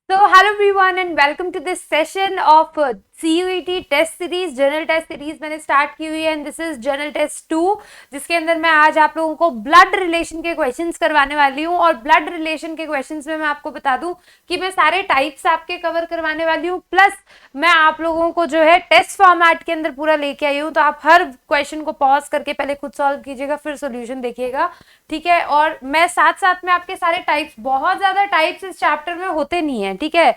So hello everyone and welcome to this session of CUET test series general test series मैंने start की हुई है and this is general test 2 जिसके अंदर मैं आज आप लोगों को ब्लड रिलेशन के क्वेश्चंस करवाने वाली हूँ। और ब्लड रिलेशन के क्वेश्चंस में मैं आपको बता दूं कि मैं सारे टाइप्स आपके कवर करवाने वाली हूँ, प्लस मैं आप लोगों को जो है टेस्ट फॉर्मेट के अंदर पूरा लेके आई हूँ। तो आप हर क्वेश्चन को पॉज करके पहले खुद सॉल्व कीजिएगा, फिर सोल्यूशन देखिएगा, ठीक है। और मैं साथ साथ में आपके सारे टाइप्स, बहुत ज्यादा टाइप्स इस चैप्टर में होते नहीं है, ठीक है।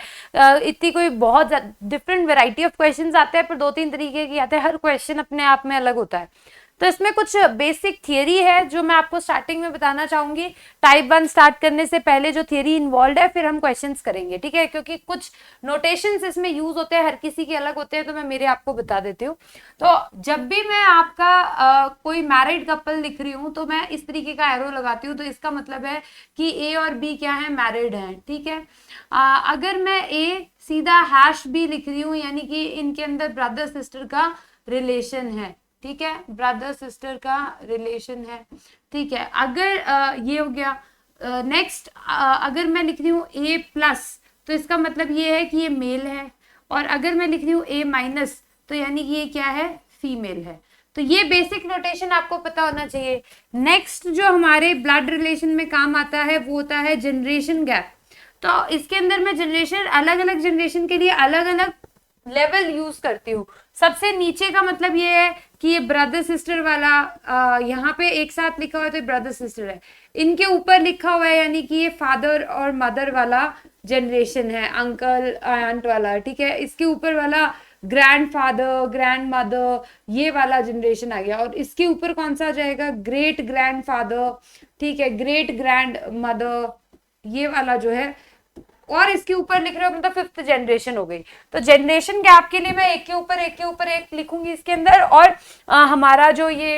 इतनी कोई बहुत डिफरेंट वेराइटी ऑफ क्वेश्चंस आते हैं, पर 2-3 तरीके के आते हैं, हर क्वेश्चन अपने आप में अलग होता है। तो इसमें कुछ बेसिक थियरी है जो मैं आपको स्टार्टिंग में बताना चाहूंगी। टाइप 1 स्टार्ट करने से पहले जो थियरी इन्वॉल्व है फिर हम क्वेश्चंस करेंगे, ठीक है, क्योंकि कुछ नोटेशंस इसमें यूज होते हैं, हर किसी के अलग होते हैं, तो मैं मेरे आपको बता देती हूँ। तो जब भी मैं आपका कोई मैरिड कपल लिख रही हूँ तो मैं इस तरीके का एरो लगाती हूँ, तो इसका मतलब है कि ए और बी क्या है, मैरिड है, ठीक है। अगर मैं ए सीधा हैश बी लिख रही हूँ यानी कि इनके अंदर ब्रदर सिस्टर का रिलेशन है, ठीक है, ब्रदर सिस्टर का रिलेशन है, ठीक है। अगर ये हो गया। नेक्स्ट अगर मैं लिख रही हूँ ए प्लस तो इसका मतलब ये है कि ये मेल है, और अगर मैं लिख रही हूँ ए माइनस तो यानी कि ये क्या है, फीमेल है। तो ये बेसिक नोटेशन आपको पता होना चाहिए। नेक्स्ट जो हमारे ब्लड रिलेशन में काम आता है वो होता है जनरेशन गैप। तो इसके अंदर मैं जनरेशन, अलग अलग जनरेशन के लिए अलग अलग लेवल यूज करती हूँ। सबसे नीचे का मतलब ये है कि ये ब्रदर सिस्टर वाला यहाँ पे एक साथ लिखा हुआ है तो ये ब्रदर सिस्टर है। इनके ऊपर लिखा हुआ है यानी कि ये फादर और मदर वाला जनरेशन है, अंकल आंट वाला, ठीक है। इसके ऊपर वाला ग्रैंडफादर ग्रैंड मदर, ये वाला जनरेशन आ गया। और इसके ऊपर कौन सा आ जाएगा, ग्रेट ग्रैंडफादर, ठीक है, ग्रेट ग्रैंड मदर, ये वाला जो है। और इसके ऊपर लिख रहे हो मतलब 5th जनरेशन हो गई। तो जनरेशन गैप के लिए मैं एक के ऊपर एक के ऊपर एक लिखूंगी इसके अंदर। और हमारा जो ये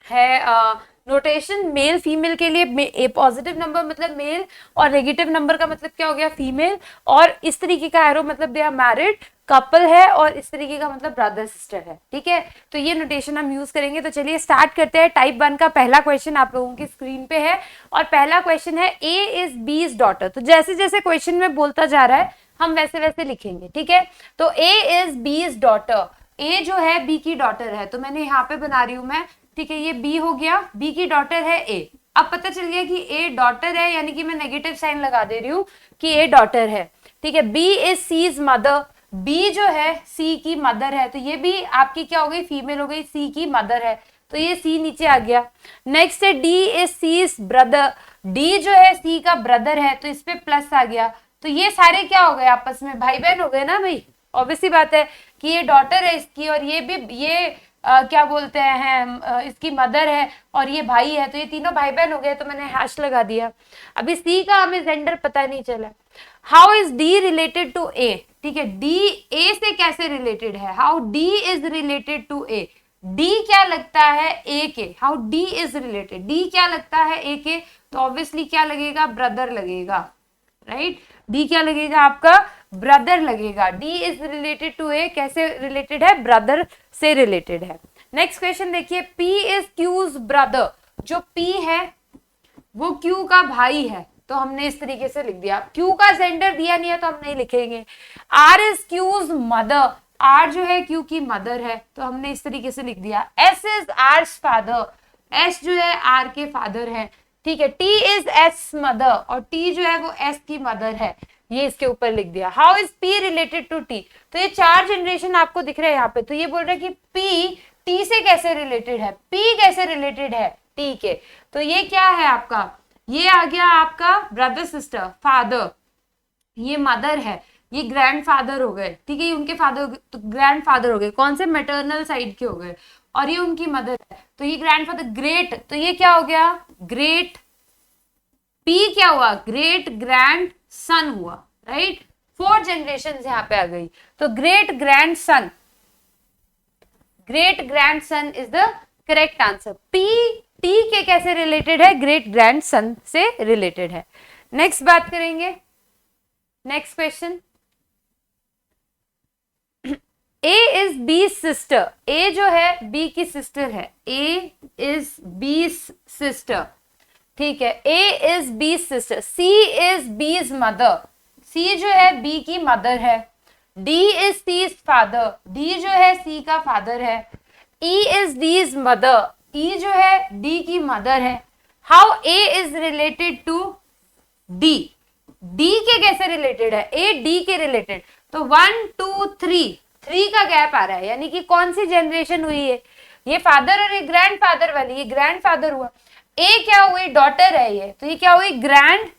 है नोटेशन मेल फीमेल के लिए, पॉजिटिव नंबर मतलब मेल और नेगेटिव नंबर का मतलब क्या हो गया, फीमेल। और इस तरीके का एरो मतलब दे आर मैरिड कपल है, और इस तरीके का मतलब ब्रदर सिस्टर है, ठीक है। तो ये नोटेशन हम यूज करेंगे। तो चलिए स्टार्ट करते हैं। टाइप 1 का पहला क्वेश्चन आप लोगों की स्क्रीन पे है, और पहला क्वेश्चन है A is B is daughter. तो जैसे जैसे क्वेश्चन में बोलता जा रहा है हम वैसे वैसे लिखेंगे, ठीक है। तो ए इज बी इज डॉटर, ए जो है बी की डॉटर है, तो मैंने यहाँ पे बना रही हूं मैं, ठीक है। ये बी हो गया, बी की डॉटर है ए। अब पता चल गया कि ए डॉटर है, यानी कि मैं नेगेटिव साइन लगा दे रही हूँ कि ए डॉटर है, ठीक है। B is C is mother, B जो है सी की मदर है, तो ये भी आपकी क्या हो गई, फीमेल हो गई, सी की मदर है, तो ये सी नीचे आ गया। नेक्स्ट है D is C is brother, D जो है सी का ब्रदर है, तो इस पे प्लस आ गया। तो ये सारे क्या हो गए, आपस में भाई बहन हो गए ना भाई। ऑब्वियसली बात है कि ये डॉटर है इसकी, और ये भी ये क्या बोलते हैं इसकी मदर है, और ये भाई है, तो ये तीनों भाई बहन हो गए, तो मैंने हैश लगा दिया। अभी सी का हमें जेंडर पता नहीं चला। How is D related to A, ठीक है, डी ए से कैसे रिलेटेड है, how D is related to A, D क्या लगता है ए के, how D is related, D क्या लगता है ए के, तो ऑब्वियसली क्या लगेगा, ब्रदर लगेगा, राइट। डी क्या लगेगा आपका, ब्रदर लगेगा। डी इज रिलेटेड टू ए, कैसे रिलेटेड है, ब्रदर से रिलेटेड है। नेक्स्ट क्वेश्चन देखिए, पी इज क्यूज ब्रदर, जो पी है वो क्यू का भाई है, तो हमने इस तरीके से लिख दिया। क्यू का जेंडर दिया नहीं है तो हम नहीं लिखेंगे। R is Q's mother, R जो है क्यू की मदर है, तो हमने इस तरीके से लिख दिया। S is hours father, S जो है आर के फादर है, ठीक है। टी इज एस मदर, और टी जो है वो एस की मदर है, ये इसके ऊपर लिख दिया। How is P related to T, तो ये 4 जनरेशन आपको दिख रहे हैं यहाँ पे। तो ये बोल रहा है कि पी टी से कैसे रिलेटेड है, पी कैसे रिलेटेड है टी के, तो ये क्या है आपका, ये आ गया आपका ब्रदर सिस्टर, फादर, ये मदर है, ये ग्रैंडफादर हो गए, ठीक है, ये उनके फादर, तो ग्रैंडफादर हो गए, कौन से, मैटरनल साइड के हो गए, और ये उनकी मदर है, तो ये ग्रैंडफादर, ग्रेट, तो ये क्या हो गया, ग्रेट, पी क्या हुआ, ग्रेट ग्रैंड सन हुआ, राइट। 4 जनरेशन यहाँ पे आ गई, तो great grand son, great grand son is the correct answer. P T के कैसे रिलेटेड है, ग्रेट ग्रैंड सन से रिलेटेड है। नेक्स्ट बात करेंगे, next question, A is B sister, A जो है बी की सिस्टर है, ए इज बी सिस्टर, ठीक है। A is B sister, C is B's mother, C जो है बी की मदर है, D is C father, D जो है सी का फादर है, E is D is mother, E जो है डी की मदर है। How A is related to D, D के कैसे रिलेटेड है, ए डी के रिलेटेड, तो 1 2 3 का गैप आ रहा है, यानी कि कौन सी जनरेशन हुई है, ये फादर और ये ग्रैंड फादर वाली, ये ग्रैंड फादर हुआ, ए क्या हुई, डॉटर है ये, तो ये क्या हुई, ग्रैंड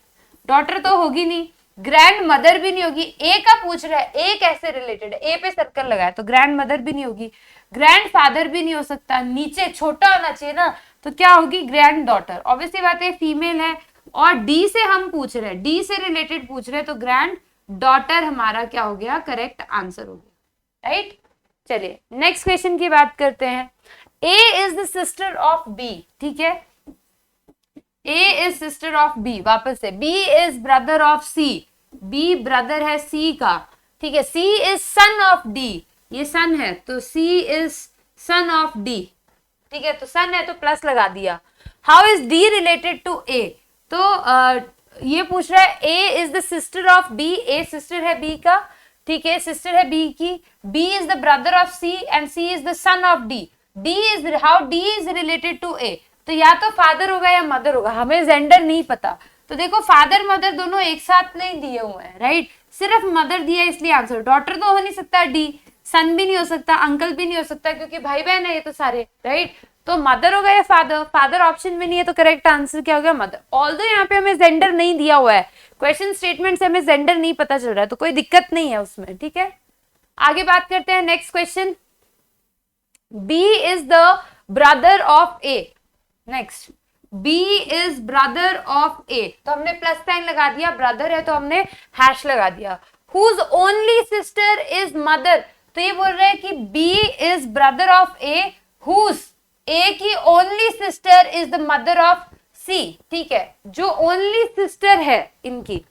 डॉटर तो होगी नहीं, ग्रैंड मदर भी नहीं होगी, ए का पूछ रहा है, ए कैसे रिलेटेड है, ए पे सर्कल लगाया तो ग्रैंड मदर भी नहीं होगी, ग्रैंड फादर भी नहीं हो सकता, नीचे छोटा होना चाहिए ना, तो क्या होगी, ग्रैंड डॉटर, ऑब्वियसली बात है फीमेल है, और डी से हम पूछ रहे हैं, डी से रिलेटेड पूछ रहे हैं, तो ग्रैंड डॉटर हमारा क्या हो गया, करेक्ट आंसर हो गया, राइट। चलिए नेक्स्ट क्वेश्चन की बात करते हैं। A is the sister of B, ठीक है, A is sister of B, वापस से B is brother of C, B brother है सी का, ठीक है, C is son of D, ये सन है तो C is son of D, ठीक है, तो सन है तो प्लस लगा दिया। How is D related to A, तो ये पूछ रहा है A is the sister of B, A sister है बी का, ठीक है, सिस्टर है बी की, B is the brother of C and C is the son of D, D is, how D is related to A, तो या तो father होगा या मदर होगा, हमें जेंडर नहीं पता, तो देखो फादर मदर दोनों एक साथ नहीं दिए हुए हैं, राइट, सिर्फ मदर दिया इसलिए आंसर, डॉटर तो हो नहीं सकता, डी सन भी नहीं हो सकता, अंकल भी नहीं हो सकता, क्योंकि भाई बहन है ये तो सारे, राइट, तो मदर होगा या फादर, फादर ऑप्शन में नहीं है, तो करेक्ट आंसर क्या हो गया, मदर। ऑल्दो यहाँ पे हमें जेंडर नहीं दिया हुआ है, क्वेश्चन स्टेटमेंट से हमें जेंडर नहीं पता चल रहा है, तो कोई दिक्कत नहीं है उसमें, ठीक है। आगे बात करते हैं next question, B is the brother of A, next B is brother of A, तो हमने प्लस साइन लगा दिया, ब्रदर है तो हमने हैश लगा दिया। Whose only sister is mother, तो ये बोल रहे हैं कि B is brother of A, whose A की only sister is the mother of C, ठीक है, जो ओनली सिस्टर है इनकी,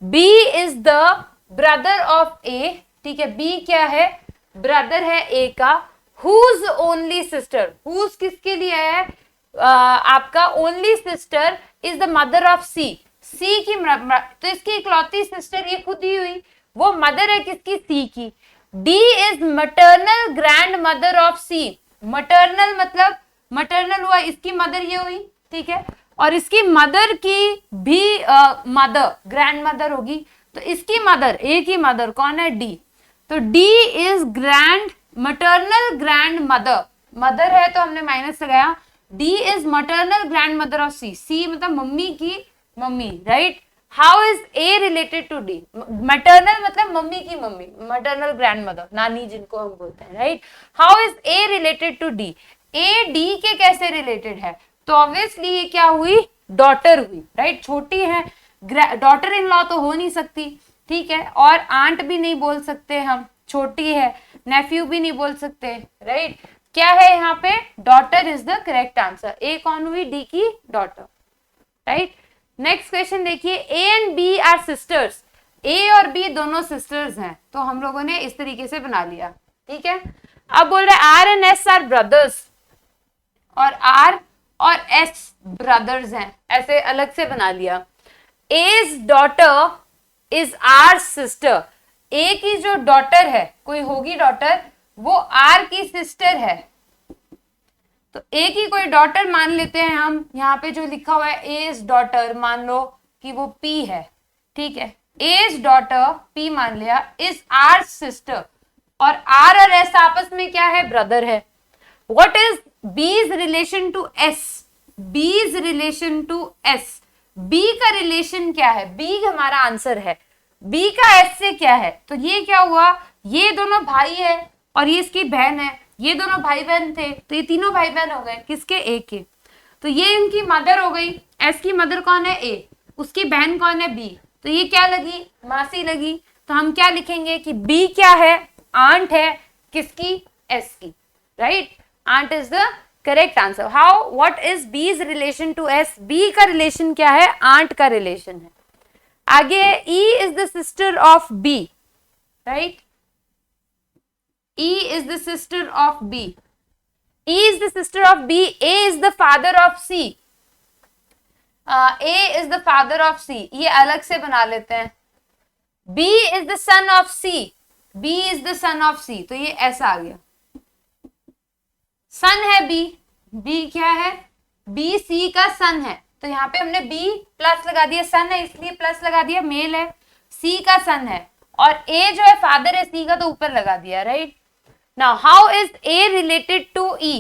B is the brother of A, ठीक है, बी क्या है, ब्रदर है ए का, हुज ओनली सिस्टर, हुज किसके लिए है, आपका only sister is the mother of C, C की तो इसकी इकलौती सिस्टर ये खुद ही हुई, वो मदर है किसकी, सी की। D is maternal grandmother of C, maternal मतलब मटर्नल हुआ, इसकी मदर ये हुई, ठीक है, और इसकी मदर की भी मदर ग्रैंड मदर होगी, तो इसकी मदर, ए की मदर कौन है, डी, तो D is grand maternal grandmother, mother है तो हमने माइनस लगाया, D is maternal grandmother of C, C मतलब मम्मी की mummy, right. How is A related to D, maternal मतलब मम्मी की मम्मी, मटर्नल ग्रैंड मदर नानी जिनको हम बोलते हैं, right. How is A related to D, A D के कैसे रिलेटेड है, तो ऑब्वियसली ये क्या हुई, डॉटर हुई, राइट, छोटी है, डॉटर इन लॉ तो हो नहीं सकती, ठीक है, और आंट भी नहीं बोल सकते हम, छोटी है, नेफ्यू भी नहीं बोल सकते, राइट, क्या है यहाँ पे, daughter is the correct answer, A कौन हुई, डी की डॉटर, राइट। नेक्स्ट क्वेश्चन देखिए, A and B are sisters, A और बी दोनों सिस्टर्स हैं, तो हम लोगों ने इस तरीके से बना लिया, ठीक है। अब बोल रहे R and S are brothers, और आर और एस ब्रदर्स हैं, ऐसे अलग से बना लिया। A's daughter is R sister, A की जो डॉटर है, कोई होगी डॉटर, वो आर की सिस्टर है, तो ए की कोई डॉटर मान लेते हैं हम, यहाँ पे जो लिखा हुआ है एज डॉटर, मान लो कि वो पी है, ठीक है, एज डॉटर पी मान लिया, इज आर सिस्टर, और आर और एस आपस में क्या है, ब्रदर है। What is B's relation to S, बीज रिलेशन टू एस, बी का रिलेशन क्या है, बी हमारा आंसर है, बी का एस से क्या है, तो ये क्या हुआ, ये दोनों भाई है और ये इसकी बहन है, ये दोनों भाई बहन थे, तो ये तीनों भाई बहन हो गए किसके, ए के, तो ये इनकी मदर हो गई, एस की मदर कौन है, ए, उसकी बहन कौन है, बी, तो ये क्या लगी, मासी लगी, तो हम क्या लिखेंगे कि बी क्या है, आंट है किसकी, एस की, right, aunt is the correct answer. How, what is B's relation to S, B का रिलेशन क्या है, आंट का रिलेशन है। आगे E is the sister of B, right, E is the sister of B. E is the sister of B. A is the father of C. A is the father of C. ये अलग से बना लेते हैं, B is the son of C, B is the son of C, तो ये ऐसा आ गया, सन है B, B क्या है, B C का सन है, तो यहाँ पे हमने B प्लस लगा दिया, सन है इसलिए प्लस लगा दिया, मेल है, C का सन है, और A जो है फादर है C का, तो ऊपर लगा दिया, right. Now how is A related to E,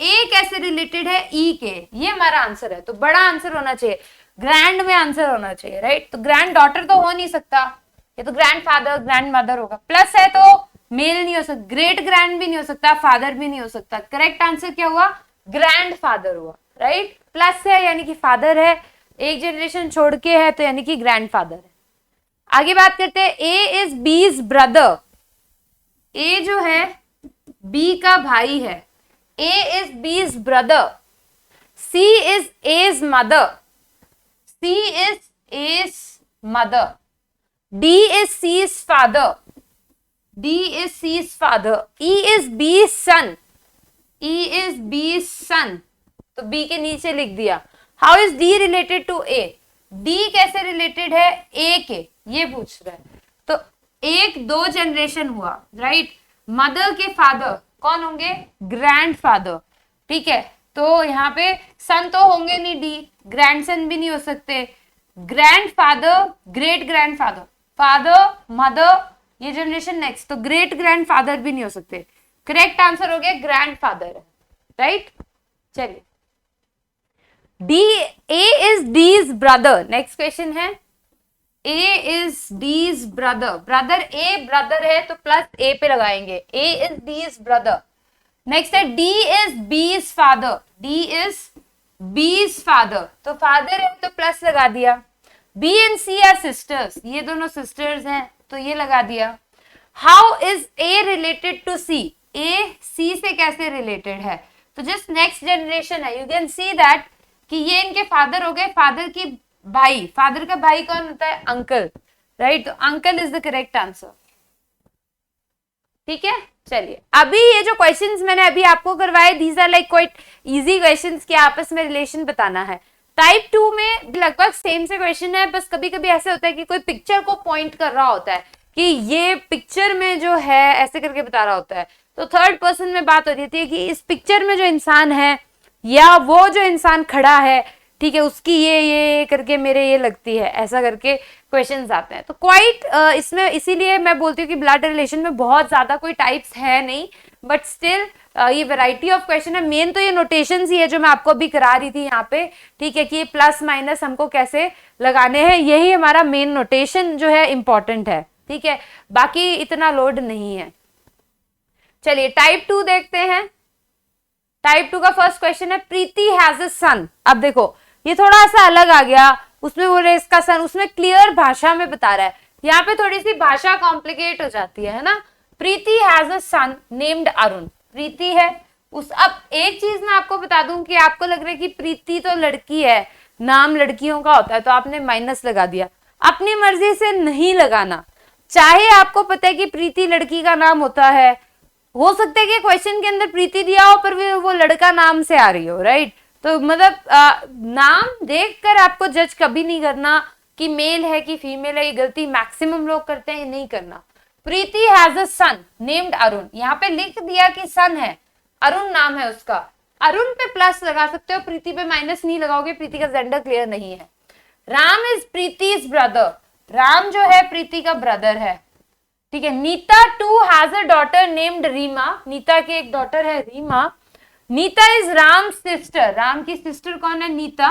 A कैसे रिलेटेड है E के, ये हमारा आंसर है, तो बड़ा आंसर होना चाहिए, ग्रैंड में आंसर होना चाहिए, राइट। तो ग्रैंड डॉटर तो हो नहीं सकता, ये तो ग्रैंड फादर ग्रैंड मदर होगा, प्लस है तो मेल नहीं हो सकता, ग्रेट ग्रैंड भी नहीं हो सकता, फादर भी नहीं हो सकता, करेक्ट आंसर क्या हुआ, ग्रैंड फादर हुआ, राइट। प्लस है यानी कि फादर है, एक जनरेशन छोड़ के है, तो यानी कि ग्रैंड फादर है। आगे बात करते हैं, ए इज बीज ब्रदर, ए जो है बी का भाई है, A is B's brother, C is A's mother, C is A's mother, D is C's father, D is C's father, E is B's son, E is B's son, तो B के नीचे लिख दिया। How is D related to A? D कैसे related है A के, ये पूछ रहा है, तो एक दो जनरेशन हुआ, राइट। मदर के फादर कौन होंगे, ग्रैंड फादर, ठीक है, तो यहाँ पे सन तो होंगे नहीं, D ग्रैंडसन भी नहीं हो सकते, grandfather great grandfather, father mother ये जनरेशन नेक्स्ट, तो ग्रेट ग्रैंड फादर भी नहीं हो सकते, करेक्ट आंसर हो गया ग्रैंड फादर, राइट। चलिए, D A is D's brother, next question है, A is D's brother, brother A brother है तो प्लस ए पे लगाएंगे, A is D's brother. Next है, D is B's father, D is B's father, तो father है तो प्लस लगा दिया। B and C are sisters, ये दोनों सिस्टर्स हैं, तो ये लगा दिया। How is A related to C, A C से कैसे रिलेटेड है, तो जस्ट नेक्स्ट जनरेशन है, यू कैन सी दैट कि ये इनके फादर हो गए, फादर की भाई, फादर का भाई कौन होता है, अंकल, राइट, तो uncle is the correct answer, ठीक है। चलिए, अभी ये जो क्वेश्चंस मैंने अभी आपको करवाए, these are like quite easy questions कि आपस में रिलेशन बताना है। टाइप 2 में लगभग सेम से क्वेश्चन है, बस कभी कभी ऐसे होता है कि कोई पिक्चर को पॉइंट कर रहा होता है कि ये पिक्चर में जो है ऐसे करके बता रहा होता है, तो थर्ड पर्सन में बात हो रही है कि इस पिक्चर में जो इंसान है या वो जो इंसान खड़ा है, ठीक है, उसकी ये करके मेरे ये लगती है, ऐसा करके क्वेश्चंस आते हैं। तो क्वाइट इसमें इसीलिए मैं बोलती हूँ कि ब्लड रिलेशन में बहुत ज्यादा कोई टाइप्स है नहीं, बट स्टिल ये वैरायटी ऑफ क्वेश्चन है। मेन तो ये नोटेशंस ही है जो मैं आपको अभी करा रही थी यहाँ पे, ठीक है, कि ये प्लस माइनस हमको कैसे लगाने हैं, यही हमारा मेन नोटेशन जो है इंपॉर्टेंट है, ठीक है, बाकी इतना लोड नहीं है। चलिए, टाइप 2 देखते हैं। टाइप 2 का फर्स्ट क्वेश्चन है, प्रीति हैज अ सन। अब देखो, ये थोड़ा सा अलग आ गया, उसमें बोल रहे इसका सन, उसमें क्लियर भाषा में बता रहा है, यहाँ पे थोड़ी सी भाषा कॉम्प्लिकेट हो जाती है ना। Preeti has a son named Arun, Preeti है उस, अब एक चीज मैं आपको बता दूं कि आपको लग रहा है कि प्रीति तो लड़की है, नाम लड़कियों का होता है, तो आपने माइनस लगा दिया, अपनी मर्जी से नहीं लगाना। चाहे आपको पता है कि प्रीति लड़की का नाम होता है, हो सकता है कि क्वेश्चन के अंदर प्रीति दिया हो पर वो लड़का नाम से आ रही हो, राइट। तो मतलब नाम देखकर आपको जज कभी नहीं करना कि मेल है कि फीमेल है, ये गलती मैक्सिमम लोग करते हैं, नहीं करना। Preeti has a son named Arun, यहाँ पे लिख दिया कि सन है, अरुण नाम है उसका, अरुण पे प्लस लगा सकते हो, प्रीति पे माइनस नहीं लगाओगे, प्रीति का जेंडर क्लियर नहीं है। राम इज प्रीति's ब्रदर, राम जो है प्रीति का ब्रदर है, ठीक है। Neeta too has a daughter named Reema, Neeta की एक डॉटर है रीमा। नीता इज राम सिस्टर, राम की सिस्टर कौन है, नीता।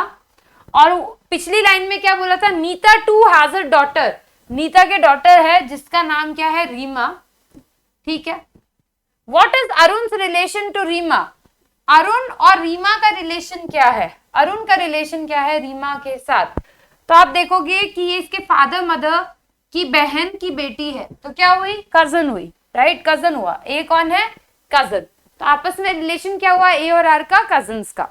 और पिछली लाइन में क्या बोला था, Neeta too has a daughter, Neeta के डॉटर है जिसका नाम क्या है, रीमा, ठीक है। What is Arun relation to Reema, Arun और रीमा का रिलेशन क्या है, अरुण का रिलेशन क्या है रीमा के साथ, तो आप देखोगे कि ये इसके फादर मदर की बहन की बेटी है, तो क्या हुई, कजन हुई, राइट, कजन हुआ। ए कौन है, कजन, तो आपस में रिलेशन क्या हुआ, ए और आर का, कजन्स का।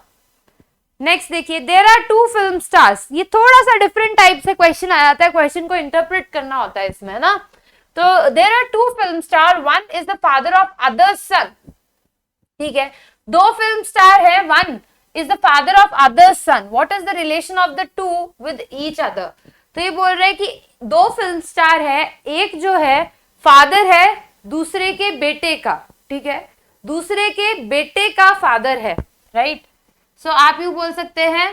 नेक्स्ट देखिए, there are two film stars, ये थोड़ा सा डिफरेंट टाइप से क्वेश्चन आ जाता है, क्वेश्चन को इंटरप्रेट करना होता है इसमें ना। तो there are two film star, one is the father of other son, ठीक है, दो फिल्म स्टार है, one is the father of other son, what is the relation of the two with each other. तो ये बोल रहे हैं कि दो फिल्म स्टार है, एक जो है फादर है दूसरे के बेटे का, ठीक है, दूसरे के बेटे का फादर है, राइट। सो आप यूं बोल सकते हैं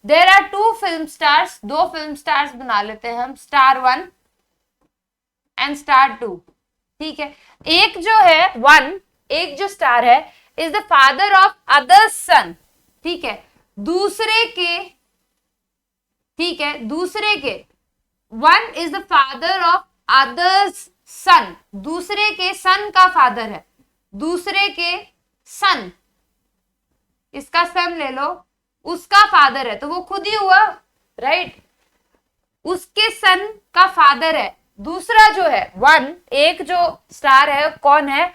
there are two film stars, दो फिल्म स्टार्स बना लेते हैं हम, स्टार 1 एंड स्टार 2, ठीक है। एक जो है वन, एक जो स्टार है is the father of other son, ठीक है, दूसरे के, ठीक है, दूसरे के, one is the father of other's son, दूसरे के सन का फादर है, दूसरे के सन, इसका सन ले लो, उसका फादर है, तो वो खुद ही हुआ, राइट, उसके सन का फादर है। दूसरा जो है वन, एक जो स्टार है कौन है,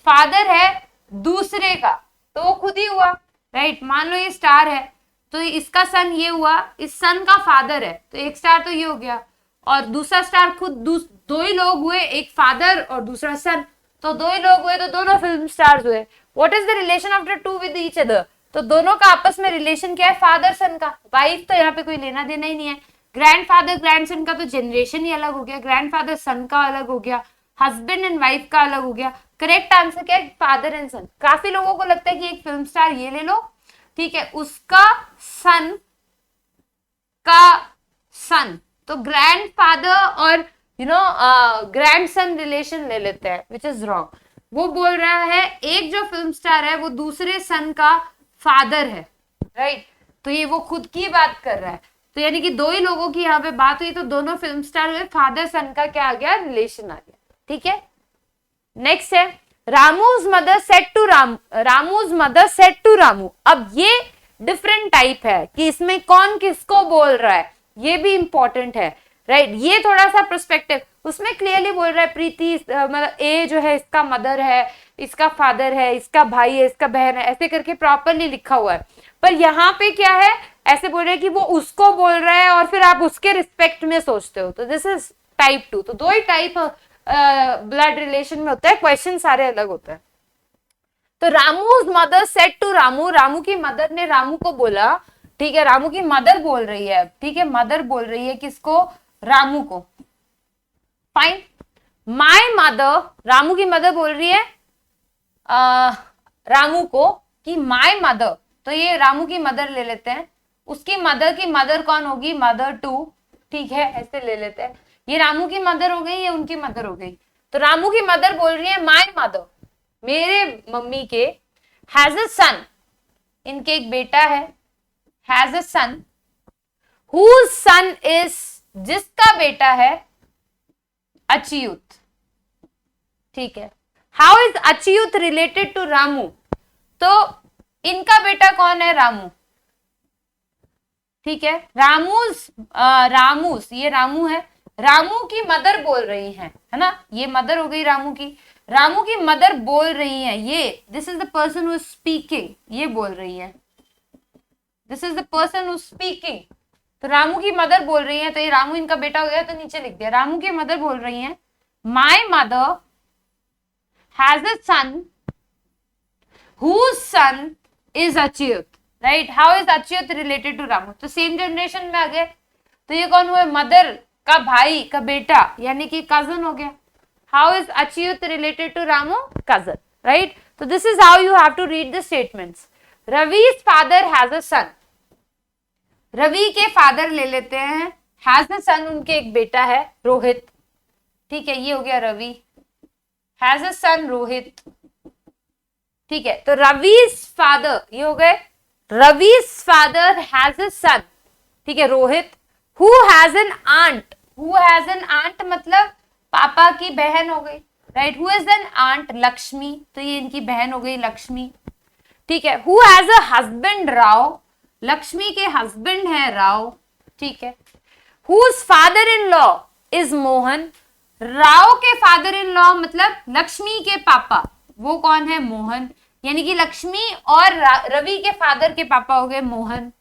फादर है दूसरे का, तो वो खुद ही हुआ, राइट। मान लो ये स्टार है तो इसका सन ये हुआ, इस सन का फादर है, तो एक स्टार तो ये हो गया, और दूसरा स्टार खुद दो ही लोग हुए, एक फादर और दूसरा सन, तो दो ही लोग हुए तो दोनों फिल्म स्टार्स हुए। What is the relation of the two with each other, तो दोनों का आपस में रिलेशन क्या है, फादर सन का, वाइफ तो यहाँ पे कोई लेना देना ही नहीं है। ग्रैंडफादर ग्रैंडसन का तो जनरेशन ही अलग हो गया, ग्रैंडफादर सन का अलग हो गया, हस्बैंड एंड वाइफ का अलग हो गया। करेक्ट आंसर क्या है, फादर एंड सन। काफी लोगों को लगता है कि एक फिल्म स्टार ये ले लो, ठीक है, उसका सन का सन, तो ग्रैंडफादर और ग्रैंडसन रिलेशन ले लेते हैं, विच इज रॉन्ग। वो बोल रहा है एक जो फिल्म स्टार है वो दूसरे सन का फादर है, राइट, तो ये वो खुद की बात कर रहा है, तो यानी कि दो ही लोगों की यहाँ पे बात हुई, तो दोनों फिल्म स्टार हुए, फादर सन का क्या आ गया, रिलेशन आ गया, ठीक है। नेक्स्ट है Ramu's mother said to Ramu's mother said to Ramu. अब ये डिफरेंट टाइप है कि इसमें कौन किसको बोल रहा है, ये भी इंपॉर्टेंट है, राइट। ये थोड़ा सा पर्सपेक्टिव, उसमें क्लियरली बोल रहा है प्रीति, मतलब ए जो है इसका मदर है, इसका फादर है, इसका भाई है, इसका बहन है, ऐसे करके प्रॉपरली लिखा हुआ है। पर यहाँ पे क्या है, ऐसे बोल रहे हैं कि वो उसको बोल रहा है और फिर आप उसके रिस्पेक्ट में सोचते हो, तो दिस इज टाइप 2। तो दो ही टाइप ब्लड रिलेशन में होता है, क्वेश्चन सारे अलग होते हैं। तो Ramu's mother said to Ramu, Ramu की मदर ने रामू को बोला, ठीक है, रामू की मदर बोल रही है, ठीक है, मदर बोल रही है किसको, रामू को, फाइन। माय मदर, रामू की मदर बोल रही है रामू को कि माय मदर, तो ये रामू की मदर ले लेते हैं, उसकी मदर की मदर कौन होगी, मदर 2, ठीक है, ऐसे ले लेते हैं। ये रामू की मदर हो गई, ये उनकी मदर हो गई, तो रामू की मदर बोल रही है माय मदर, मेरे मम्मी के, हैज अ सन, इनके एक बेटा है, has a son, whose son is, जिसका बेटा है अच्युत, ठीक है। How is Achyut related to Ramu, तो इनका बेटा कौन है, रामू, ठीक है। रामूस, ये रामू है, रामू की मदर बोल रही है ना, ये मदर हो गई रामू की, रामू की मदर बोल रही है, ये this is the person who is speaking, ये बोल रही है, this is the person who speaking, तो रामू की मदर बोल रही है, तो ये रामू इनका बेटा हो गया, तो नीचे लिख दिया, रामू की मदर बोल रही है my mother has a son whose son is Achyut, right. How is Achyut related to Ramu, तो सेम जनरेशन में आ गए, तो ये कौन हुआ, मदर का भाई का बेटा, यानी कि कजन हो गया। How is Achyut related to Ramu, cousin, right. तो this is how you have to read the statements. Ravi's father has a son, Ravi के फादर ले लेते हैं, हैज अ सन, उनके एक बेटा है रोहित, ठीक है, ये हो गया रवि, हैज अ सन रोहित, ठीक है। तो रवि's फादर, ये हो गए, रवि's फादर हैज अ सन, ठीक है, Rohit, who has an aunt, who has an aunt मतलब पापा की बहन हो गई, right, who is an aunt, Lakshmi, तो ये इनकी बहन हो गई लक्ष्मी, ठीक है। Who has a husband, Rao, Lakshmi के हस्बैंड है राव, ठीक है। Whose father in law is Mohan, Rao के फादर इन लॉ मतलब लक्ष्मी के पापा, वो कौन है, मोहन, यानी कि लक्ष्मी और रवि के फादर के पापा हो गए Mohan.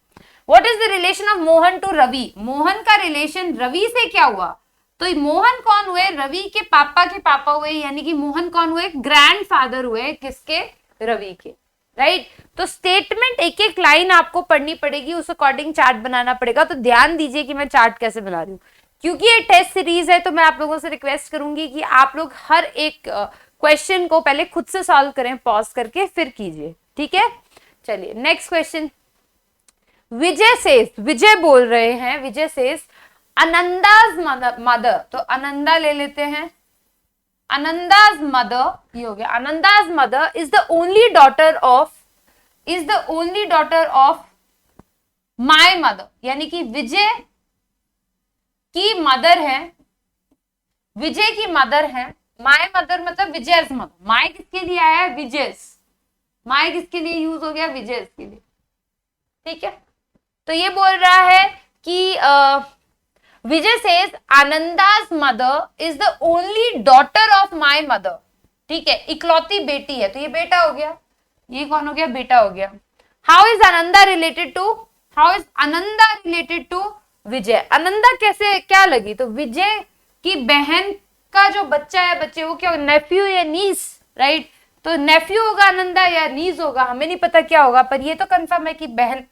What is the relation of Mohan to Ravi, Mohan का रिलेशन रवि से क्या हुआ, तो मोहन कौन हुए, रवि के पापा हुए, यानी कि मोहन कौन हुए, ग्रैंडफादर हुए, किसके, रवि के, राइट। तो स्टेटमेंट एक एक लाइन आपको पढ़नी पड़ेगी, उस अकॉर्डिंग चार्ट बनाना पड़ेगा, तो ध्यान दीजिए कि मैं चार्ट कैसे बना रही हूँ। क्योंकि ये टेस्ट सीरीज है तो मैं आप लोगों से रिक्वेस्ट करूंगी कि आप लोग हर एक क्वेश्चन को पहले खुद से सॉल्व करें, पॉज करके फिर कीजिए, ठीक है। चलिए नेक्स्ट क्वेश्चन। विजय सेज, विजय बोल रहे हैं, विजय सेज आनंदाज मदर, तो आनंदा ले लेते हैं। आनंदाज मदर, ये हो गया, Ananda's mother is the only daughter of my mother, यानी कि विजय की मदर है, विजय की मदर है। माय मदर मतलब विजय's मदर। माय किसके लिए आया है? विजय's। माय किसके लिए यूज हो गया? विजय's के लिए, ठीक है। तो ये बोल रहा है कि Vijay says Ananda's mother is the only daughter of my mother, ठीक है, इकलौती बेटी है, तो ये बेटा हो गया, ये कौन हो गया? बेटा हो गया। How is Ananda related to Vijay? Ananda कैसे, क्या लगी? तो विजय की बहन का जो बच्चा है, बच्चे वो क्या, नेफ्यू या नीस, राइट। तो नेफ्यू होगा आनंदा या नीस होगा, हमें नहीं पता क्या होगा, पर ये तो कंफर्म है कि बहन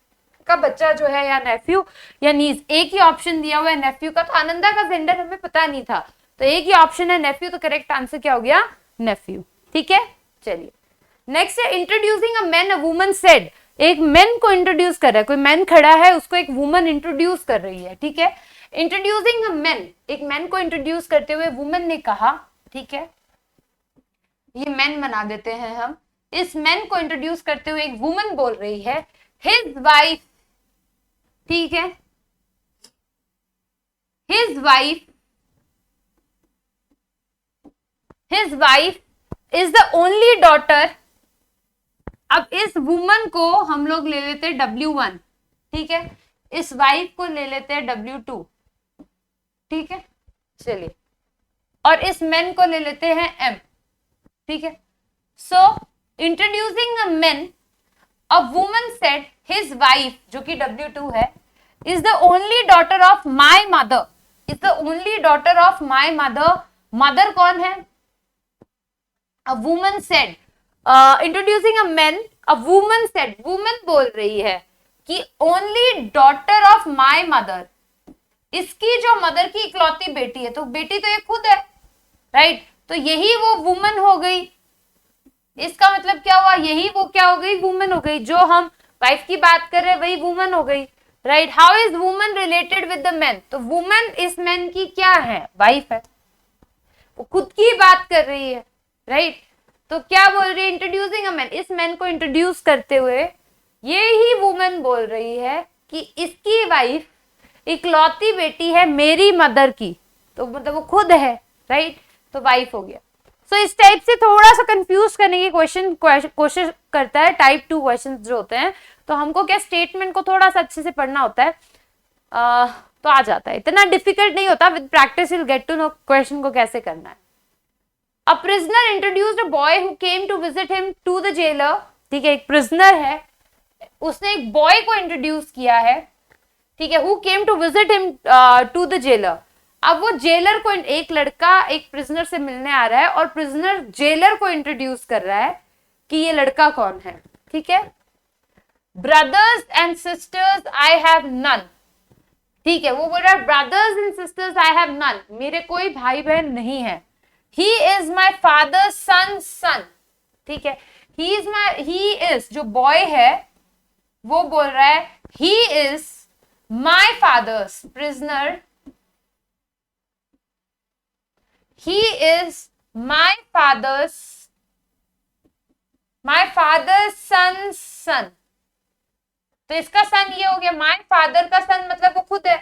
का बच्चा जो है या नेफ्यू या नीस। एक ही ऑप्शन दिया हुआ है नेफ्यू का, तो आनंदा का जेंडर हमें पता नहीं था, तो एक ही ऑप्शन है नेफ्यू, तो करेक्ट आंसर क्या हो गया? नेफ्यू, ठीक है। चलिए नेक्स्ट है introducing a man a woman said, एक मैन को इंट्रोड्यूस कर रहा है, कोई मैन खड़ा है, उसको एक वुमन इंट्रोड्यूस कर रही है, ठीक है। इंट्रोड्यूसिंग अ मैन, एक मैन को इंट्रोड्यूस करते हुए वुमन ने कहा, ठीक है, ये मैन बना देते हैं हम। इस मैन को इंट्रोड्यूस करते हुए एक वुमन बोल रही है हिज वाइफ, ठीक है, his wife is the only daughter. अब इस वुमन को हम लोग ले लेते हैं W1, ठीक है, इस वाइफ को ले लेते हैं W2, ठीक है। चलिए, और इस मैन को ले लेते हैं M, ठीक है। सो introducing a man, a woman said his wife, जो कि W2 है, is the only daughter of my mother, is the only daughter of my mother. Mother कौन है? A woman said, introducing a man, a woman said, woman बोल रही है कि only daughter of my mother, इसकी जो mother की इकलौती बेटी है, तो बेटी तो ये खुद है, राइट। तो यही वो वुमन हो गई, इसका मतलब क्या हुआ? यही वो क्या हो गई? वुमन हो गई। जो हम वाइफ की बात कर रहे हैं वही वुमन हो गई, right. How is woman related with the man? तो वुमन इस मैन की क्या है? वाइफ है, वो खुद की बात कर रही है, राइट। तो क्या बोल रही है? इंट्रोड्यूसिंग अ मैन, इस मैन को इंट्रोड्यूस करते हुए ये ही वुमन बोल रही है कि इसकी वाइफ इकलौती बेटी है मेरी मदर की, तो मतलब वो खुद है, राइट, तो वाइफ हो गया। सो इस टाइप से थोड़ा सा कंफ्यूज करने की कोशिश करता है टाइप 2 क्वेश्चन जो होते हैं, तो हमको क्या स्टेटमेंट को थोड़ा सा अच्छे से पढ़ना होता है, तो आ जाता है, इतना डिफिकल्ट नहीं होता। With practice will get to know question को कैसे करना है। A prisoner introduced a boy who came to visit him to the jailer, ठीक है, एक prisoner है, उसने एक बॉय को इंट्रोड्यूस किया है, ठीक है, who came to visit him to the jailer। अब वो जेलर को, एक लड़का एक प्रिजनर से मिलने आ रहा है और प्रिजनर जेलर को इंट्रोड्यूस कर रहा है कि ये लड़का कौन है, ठीक है। Brothers and sisters I have none, ठीक है, वो बोल रहा है brothers and sisters I have none, मेरे कोई भाई बहन नहीं है। He is my father's son's son, ठीक है, he is जो बॉय है वो बोल रहा है he is my father's prisoner, he is my father's son's son। तो इसका सन ये हो गया, my father का सन मतलब वो खुद है,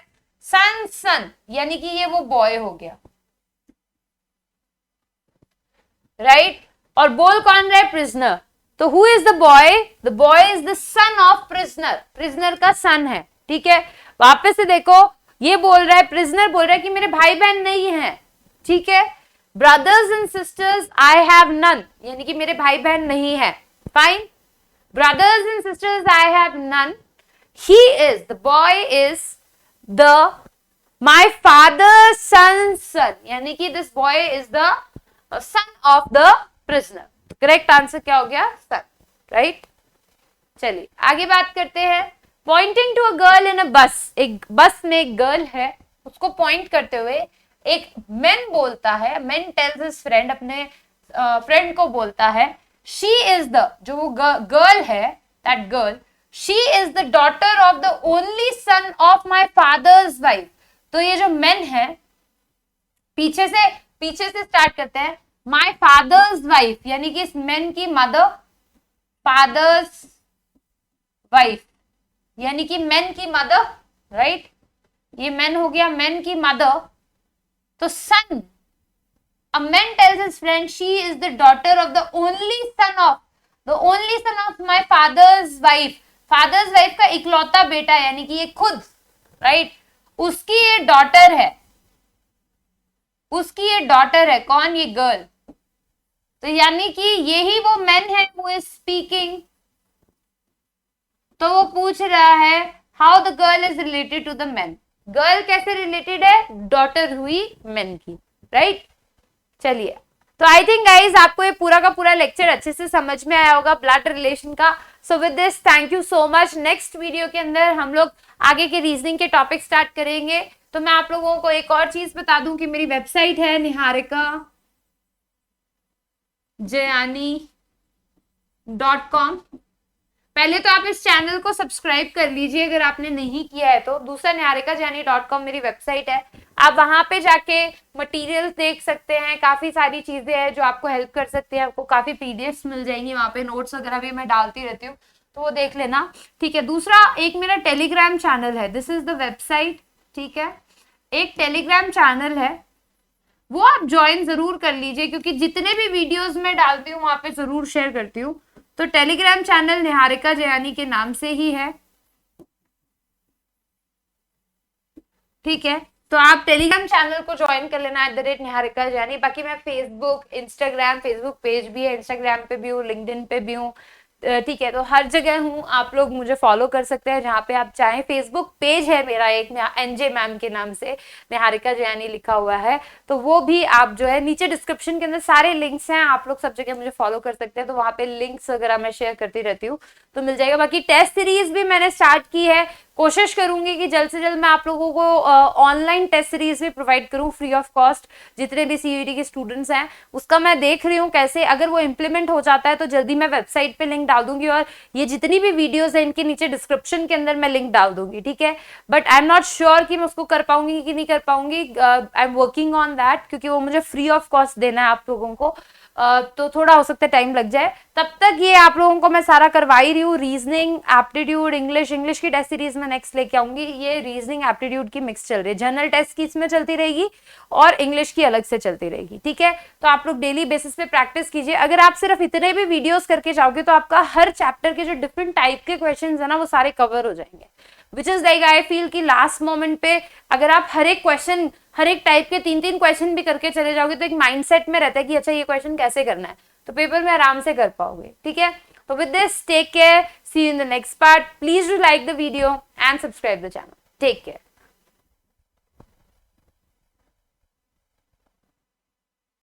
son यानी कि ये वो बॉय हो गया, राइट। और बोल कौन रहा है? प्रिजनर। तो who is the boy? The boy is the son of prisoner, prisoner का सन है, ठीक है। वापस से देखो, ये बोल रहा है, प्रिजनर बोल रहा है कि मेरे भाई बहन नहीं है, ठीक है। Brothers and sisters I have none, यानी कि मेरे भाई बहन नहीं है, fine. Brothers and sisters I have none, he is, the boy is the my father son, यानी कि this boy is the son of the prisoner। Correct answer क्या हो गया? son, right. चलिए आगे बात करते हैं। Pointing to a girl in a bus, एक बस में एक गर्ल है, उसको पॉइंट करते हुए एक मैन बोलता है, मैन टेल्स हिज फ्रेंड, अपने फ्रेंड को बोलता है, शी इज द, जो वो गर्ल है, that girl, she is the daughter of the only son of my father's wife. तो ये जो मैन है, पीछे से स्टार्ट करते हैं, माई फादर्स वाइफ, यानी कि इस मैन की मदर, फादर्स वाइफ यानी कि मैन की मदर, राइट, ये मैन हो गया, मैन की मदर। तो सन, a man tells his friend she is the daughter of the only son of my father's wife, father's wife का इकलौता बेटा, यानी कि ये खुद, राइट, उसकी ये डॉटर है, उसकी ये डॉटर है, कौन, ये गर्ल। तो यानी कि यही वो मैन है who is speaking। तो वो पूछ रहा है how the girl is related to the man, girl कैसे रिलेटेड है, डॉटर हुई मैन की, राइट। चलिए, तो आई थिंक गाइज आपको ये पूरा का पूरा लेक्चर अच्छे से समझ में आया होगा ब्लड रिलेशन का। So with this thank you so much. Next video के अंदर हम लोग आगे के रीजनिंग के टॉपिक स्टार्ट करेंगे। तो मैं आप लोगों को एक और चीज बता दूं कि मेरी वेबसाइट है niharikajayani.com। पहले तो आप इस चैनल को सब्सक्राइब कर लीजिए अगर आपने नहीं किया है तो। दूसरा niharikajayani.com मेरी वेबसाइट है, आप वहां पे जाके मटेरियल्स देख सकते हैं, काफी सारी चीजें हैं जो आपको हेल्प कर सकते हैं, आपको काफी पीडीएफ्स मिल जाएंगी वहां पे, नोट्स वगैरह भी मैं डालती रहती हूँ, तो वो देख लेना, ठीक है। दूसरा एक मेरा टेलीग्राम चैनल है, दिस इज द वेबसाइट, ठीक है, एक टेलीग्राम चैनल है, वो आप ज्वाइन जरूर कर लीजिए क्योंकि जितने भी वीडियोज मैं डालती हूँ वहां पे जरूर शेयर करती हूँ। तो टेलीग्राम चैनल निहारिका जयानी के नाम से ही है, ठीक है। तो आप टेलीग्राम चैनल को ज्वाइन कर लेना @निहारिका जयानी। बाकी मैं फेसबुक, इंस्टाग्राम, फेसबुक पेज भी है, इंस्टाग्राम पे भी हूँ, लिंक्डइन पे भी हूँ, ठीक है। तो हर जगह हूँ, आप लोग मुझे फॉलो कर सकते हैं जहाँ पे आप चाहें। फेसबुक पेज है मेरा एक, एनजे मैम के नाम से निहारिका जयानी लिखा हुआ है, तो वो भी आप जो है नीचे डिस्क्रिप्शन के अंदर सारे लिंक्स हैं, आप लोग सब जगह मुझे फॉलो कर सकते हैं। तो वहाँ पे लिंक्स वगैरह मैं शेयर करती रहती हूँ, तो मिल जाएगा। बाकी टेस्ट सीरीज भी मैंने स्टार्ट की है, कोशिश करूंगी कि जल्द से जल्द मैं आप लोगों को ऑनलाइन टेस्ट सीरीज भी प्रोवाइड करूं फ्री ऑफ कॉस्ट। जितने भी सीयूईटी के स्टूडेंट्स हैं उसका मैं देख रही हूं कैसे, अगर वो इम्प्लीमेंट हो जाता है तो जल्दी मैं वेबसाइट पे लिंक डाल दूंगी, और ये जितनी भी वीडियोस है इनके नीचे डिस्क्रिप्शन के अंदर मैं लिंक डाल दूंगी, ठीक है। But I am not sure कि मैं उसको कर पाऊंगी कि नहीं कर पाऊंगी, I am working on that, क्योंकि वो मुझे फ्री ऑफ कॉस्ट देना है आप लोगों को, तो थोड़ा हो सकता है टाइम लग जाए। तब तक ये आप लोगों को मैं सारा करवा ही रही हूँ, रीजनिंग, एप्टीट्यूड, इंग्लिश की टेस्ट सीरीज में नेक्स्ट लेके आऊंगी। ये रीजनिंग एप्टीट्यूड की मिक्स चल रही है, जनरल टेस्ट की इसमें चलती रहेगी और इंग्लिश की अलग से चलती रहेगी, ठीक है। तो आप लोग डेली बेसिस पे प्रैक्टिस कीजिए। अगर आप सिर्फ इतने भी वीडियोस करके जाओगे तो आपका हर चैप्टर के जो डिफरेंट टाइप के क्वेश्चन है ना वो सारे कवर हो जाएंगे, which is like I feel कि लास्ट मोमेंट पे अगर आप हर एक क्वेश्चन, हर एक टाइप के 3-3 क्वेश्चन भी करके चले जाओगे तो एक माइंडसेट में रहता है कि अच्छा ये क्वेश्चन कैसे करना है, तो पेपर में आराम से कर पाओगे, ठीक है। तो with this take care, see you in the next part, please do like the video and subscribe the channel, take care.